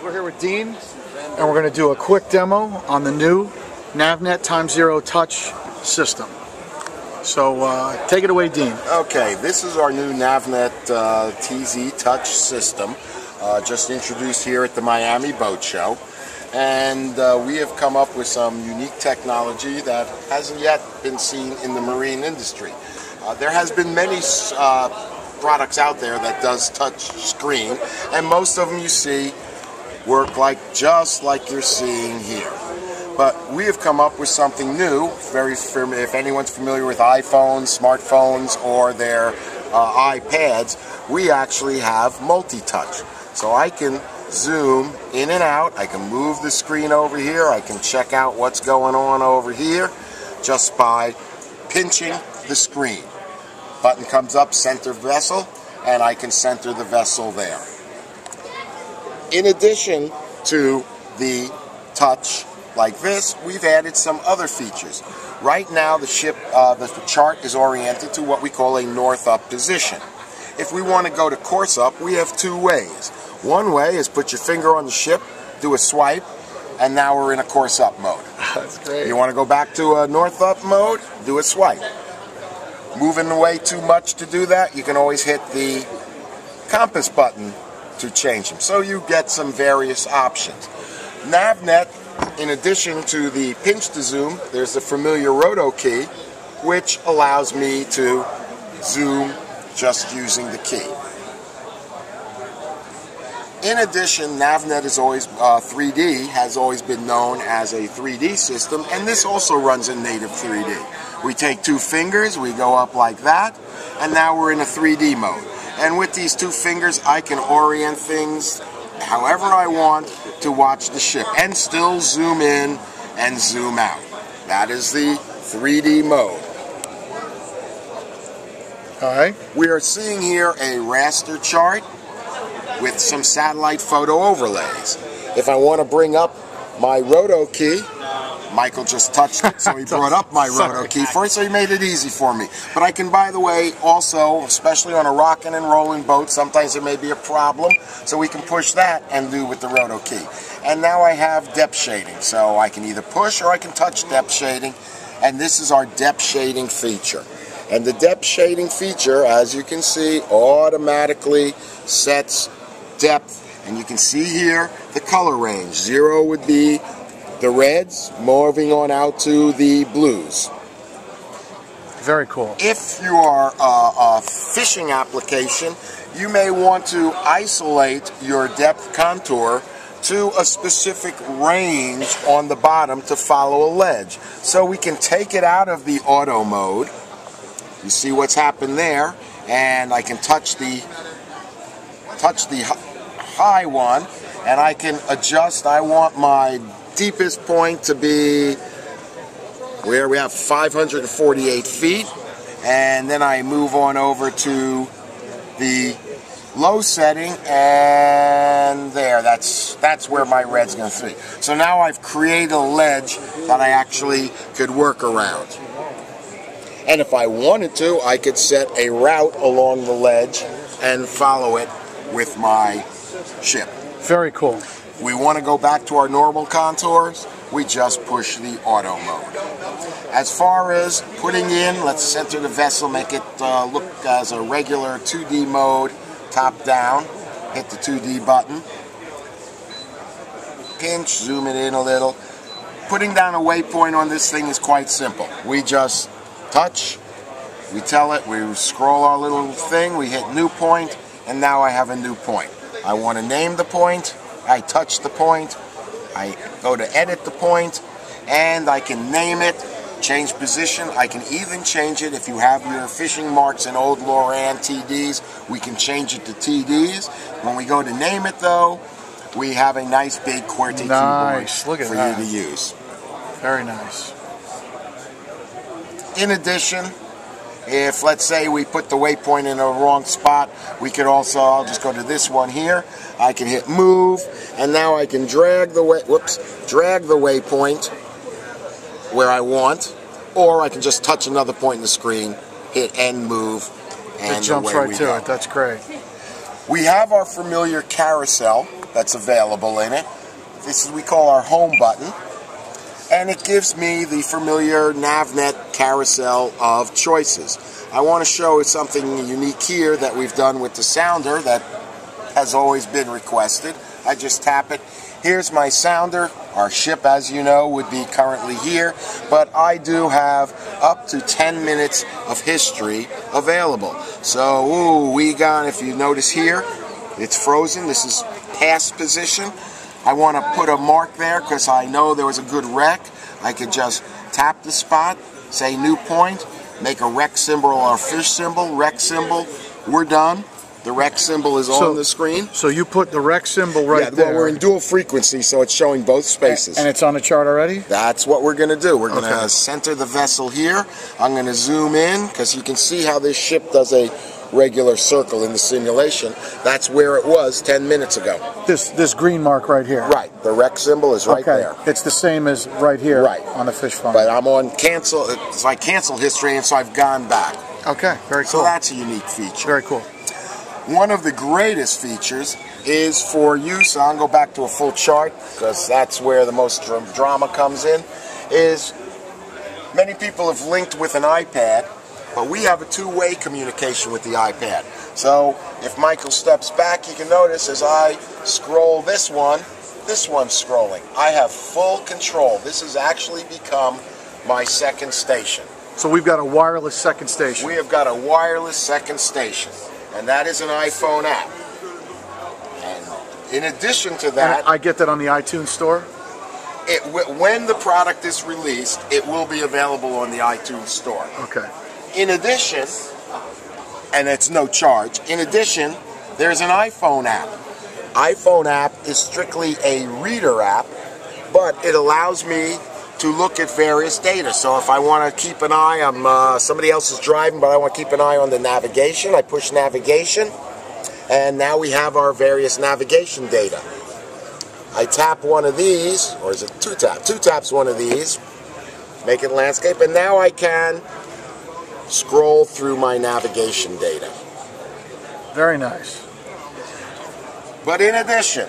We're here with Dean, and we're going to do a quick demo on the new NavNet Time0 Touch system. So take it away, Dean. Okay, this is our new NavNet TZ Touch system, just introduced here at the Miami Boat Show. And we have come up with some unique technology that hasn't yet been seen in the marine industry. There has been many products out there that does touch screen, and most of them you see work just like you're seeing here. But we have come up with something new. If anyone's familiar with iPhones, smartphones, or their iPads, we actually have multi-touch. So I can zoom in and out, I can move the screen over here, I can check out what's going on over here just by pinching the screen. Button comes up, center vessel, and I can center the vessel there. In addition to the touch like this, we've added some other features. Right now the ship, the chart is oriented to what we call a north-up position. If we want to go to course-up, we have two ways. One way is put your finger on the ship, do a swipe, and now we're in a course-up mode. That's great. You want to go back to a north-up mode, do a swipe. Moving away too much to do that, you can always hit the compass button to change them. So you get some various options. NavNet, in addition to the pinch to zoom, there's the familiar roto key, which allows me to zoom just using the key. In addition, NavNet is always 3D, has always been known as a 3D system, and this also runs in native 3D. We take two fingers, we go up like that, and now we're in a 3D mode. And with these two fingers, I can orient things however I want to watch the ship, and still zoom in and zoom out. That is the 3D mode. Alright. We are seeing here a raster chart with some satellite photo overlays. If I want to bring up my roto key, Michael just touched it, so he brought up my roto key for it, so he made it easy for me. But I can, by the way, also, especially on a rocking and rolling boat, sometimes there may be a problem, so we can push that and do with the roto key. And now I have depth shading, so I can either push or I can touch depth shading, and this is our depth shading feature. And the depth shading feature, as you can see, automatically sets depth, and you can see here the color range. 0 would be the reds, moving on out to the blues. Very cool. If you are a fishing application, you may want to isolate your depth contour to a specific range on the bottom to follow a ledge. So we can take it out of the auto mode. You see what's happened there, and I can touch the high one, and I can adjust. I want my deepest point to be where we have 548 feet, and then I move on over to the low setting, and there, that's where my red's going to be. So now I've created a ledge that I actually could work around. And if I wanted to, I could set a route along the ledge and follow it with my ship. Very cool. We want to go back to our normal contours, we just push the auto mode. As far as putting in, let's center the vessel, make it look as a regular 2D mode, top down, hit the 2D button, pinch, zoom it in a little. Putting down a waypoint on this thing is quite simple. We just touch, we tell it, we scroll our little thing, we hit new point, and now I have a new point. I want to name the point, I touch the point, I go to edit the point, and I can name it, change position. I can even change it if you have your fishing marks in old Loran TDs, we can change it to TDs. When we go to name it though, we have a nice big QWERTY keyboard for you to use. Very nice. In addition, if let's say we put the waypoint in a wrong spot, we could also, I'll just go to this one here, I can hit move, and now I can drag the waypoint where I want, or I can just touch another point in the screen, hit end move, and it jumps right to it. That's great. We have our familiar carousel that's available in it. This is we call our home button, and it gives me the familiar NavNet carousel of choices. I want to show something unique here that we've done with the sounder that has always been requested. I just tap it. Here's my sounder. Our ship, as you know, would be currently here, but I do have up to 10 minutes of history available. So, if you notice here, it's frozen. This is past position. I want to put a mark there because I know there was a good wreck. I could just tap the spot, say new point, make a wreck symbol or a fish symbol, wreck symbol. We're done. The wreck symbol is on the screen. So you put the wreck symbol right there. Well, we're in dual frequency, so it's showing both spaces. And it's on the chart already? That's what we're going to do. We're going to center the vessel here. I'm going to zoom in because you can see how this ship does a regular circle in the simulation. That's where it was 10 minutes ago. This green mark right here? Right. The wreck symbol is right there. It's the same as right here on the fish finder. But I'm on cancel. It's like cancel history, and so I've gone back. Okay, very cool. So that's a unique feature. Very cool. One of the greatest features is for use, I'll go back to a full chart because that's where the most drama comes in, is many people have linked with an iPad, but we have a two-way communication with the iPad. So if Michael steps back, you can notice as I scroll this one's scrolling. I have full control. This has actually become my second station. So we've got a wireless second station. We have got a wireless second station. And that is an iPhone app. And in addition to that... And I get that on the iTunes store? When the product is released, it will be available on the iTunes store. Okay. In addition, and it's no charge, in addition, there's an iPhone app. iPhone app is strictly a reader app, but it allows me to look at various data. So if I want to keep an eye on, somebody else is driving, but I want to keep an eye on the navigation, I push navigation, and now we have our various navigation data. I tap one of these, or is it two tap? Two taps one of these, make it landscape, and now I can scroll through my navigation data. Very nice. But in addition,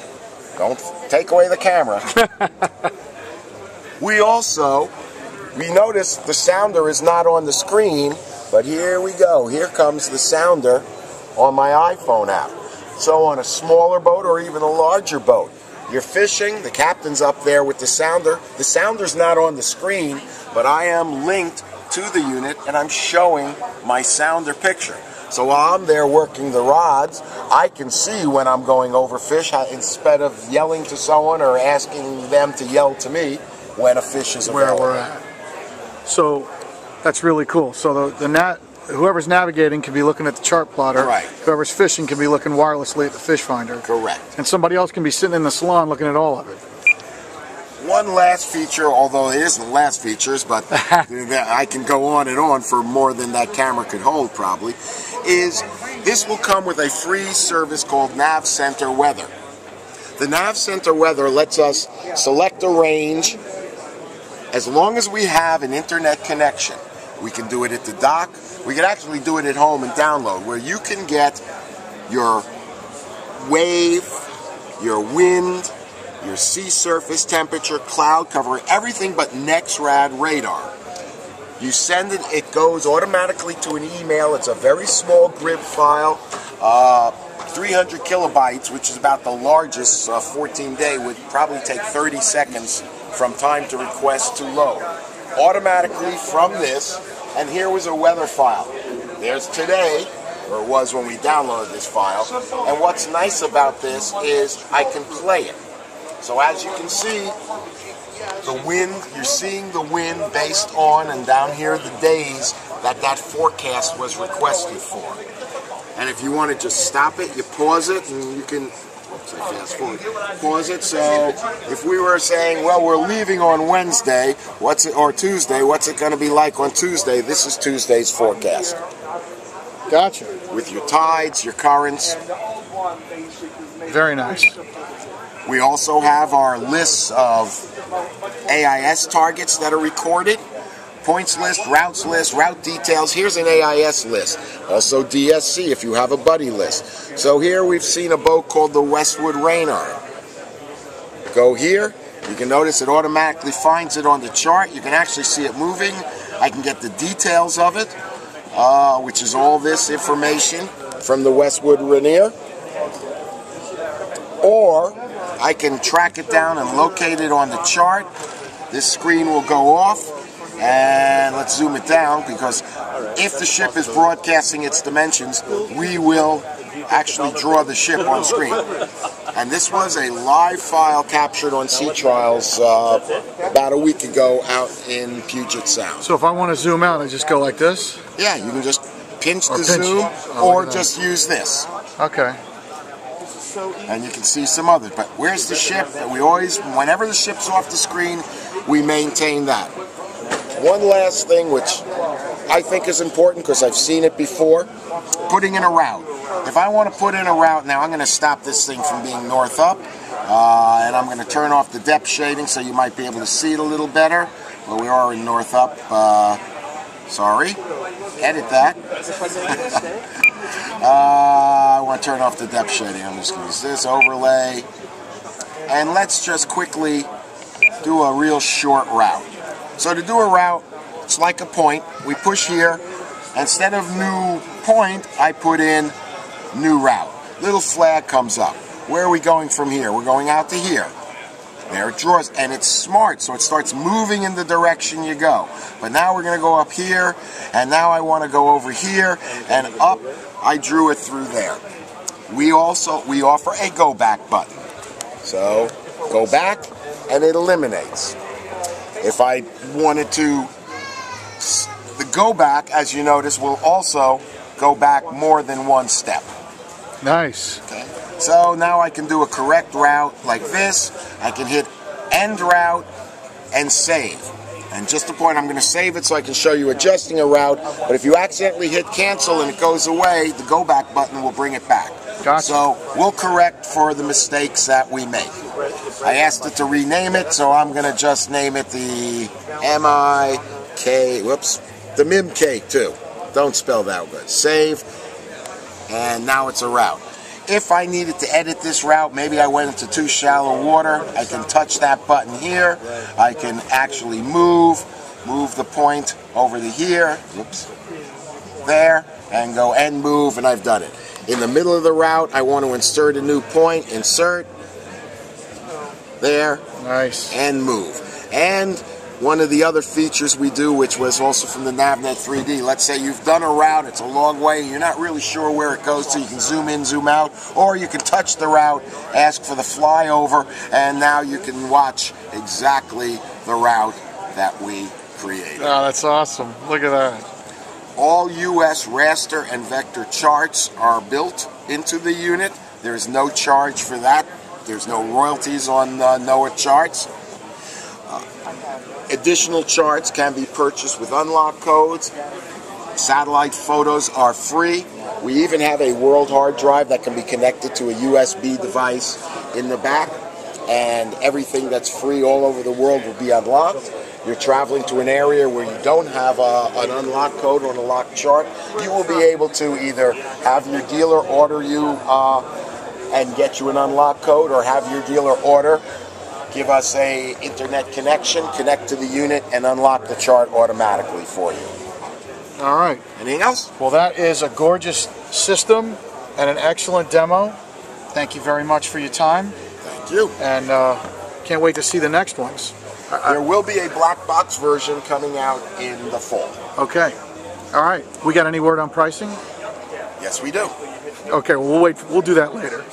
don't take away the camera. We notice the sounder is not on the screen, but here we go. Here comes the sounder on my iPhone app. So on a smaller boat or even a larger boat, you're fishing, the captain's up there with the sounder. The sounder's not on the screen, but I am linked to the unit and I'm showing my sounder picture. So while I'm there working the rods, I can see when I'm going over fish instead of yelling to someone or asking them to yell to me when a fish is available. Where we're at. So that's really cool. So whoever's navigating can be looking at the chart plotter. Right. Whoever's fishing can be looking wirelessly at the fish finder. Correct. And somebody else can be sitting in the salon looking at all of it. One last feature, although it isn't the last features, but I can go on and on for more than that camera could hold probably, is this will come with a free service called Nav Center Weather. The Nav Center Weather lets us select a range as long as we have an internet connection. We can do it at the dock. We can actually do it at home and download, where you can get your wave, your wind, your sea surface temperature, cloud cover, everything but NEXRAD radar. You send it, it goes automatically to an email. It's a very small grid file. 300 kilobytes, which is about the largest 14-day, would probably take 30 seconds from time to request to load. Automatically from this, and here was a weather file. There's today, or it was when we downloaded this file, and what's nice about this is I can play it. So as you can see, the wind, you're seeing the wind based on, and down here the days that forecast was requested for. And if you want to just stop it, you pause it, and you can fast forward. Pause it. So if we were saying, well, we're leaving on Wednesday, or Tuesday, what's it going to be like on Tuesday? This is Tuesday's forecast. Gotcha. With your tides, your currents. Very nice. We also have our lists of AIS targets that are recorded. Points list, route details. Here's an AIS list. Also DSC if you have a buddy list. So here we've seen a boat called the Westwood Rainer. go here. You can notice it automatically finds it on the chart. You can actually see it moving. I can get the details of it, which is all this information from the Westwood Rainier. Or I can track it down and locate it on the chart. This screen will go off, and let's zoom it down, because if the ship is broadcasting its dimensions, we will actually draw the ship on screen. And this was a live file captured on sea trials about a week ago out in Puget Sound. So if I want to zoom out, I just go like this? Yeah, you can just pinch to zoom, or just use this. Okay. And you can see some others. But where's the ship? We always, whenever the ship's off the screen, we maintain that. One last thing, which I think is important because I've seen it before, putting in a route. If I want to put in a route now, I'm going to stop this thing from being north up, and I'm going to turn off the depth shading so you might be able to see it a little better. Well, we are in north up. Sorry. Edit that. I want to turn off the depth shading. I'm just going to use this overlay. And let's just quickly do a real short route. So to do a route, it's like a point. We push here. Instead of new point, I put in new route. Little flag comes up. Where are we going from here? We're going out to here. There it draws, and it's smart, so it starts moving in the direction you go. But now we're going to go up here, and now I want to go over here, and up, I drew it through there. We offer a go back button. So, go back, and it eliminates. If I wanted to, the go back, as you notice, will also go back more than one step. Nice. Okay. So now I can do a correct route like this. I can hit end route and save. And just a point, I'm going to save it so I can show you adjusting a route. But if you accidentally hit cancel and it goes away, the go back button will bring it back. Gotcha. So we'll correct for the mistakes that we make. I asked it to rename it, so I'm going to just name it the M-I-K, whoops, the MIMK too. Don't spell that good. Save. And now it's a route. If I needed to edit this route, maybe I went into too shallow water, I can touch that button here. I can actually move the point over to here, whoops, there, and go end move, and I've done it. In the middle of the route, I want to insert a new point, insert, there, nice, and move. And one of the other features we do, which was also from the NavNet 3D, let's say you've done a route, it's a long way, you're not really sure where it goes to, you can zoom in, zoom out, or you can touch the route, ask for the flyover, and now you can watch exactly the route that we created. Oh, that's awesome. Look at that. All US raster and vector charts are built into the unit. There's no charge for that. There's no royalties on NOAA charts. Additional charts can be purchased with unlock codes. Satellite photos are free. We even have a world hard drive that can be connected to a USB device in the back, and everything that's free all over the world will be unlocked. You're traveling to an area where you don't have an unlock code or an unlock chart, you will be able to either have your dealer order you and get you an unlock code, or have your dealer order, give us a internet connection, connect to the unit, and unlock the chart automatically for you. All right. Anything else? Well, that is a gorgeous system and an excellent demo. Thank you very much for your time. Thank you. And can't wait to see the next ones. There will be a black box version coming out in the fall. Okay. All right. We got any word on pricing? Yes, we do. Okay, well, we'll wait. We'll do that later.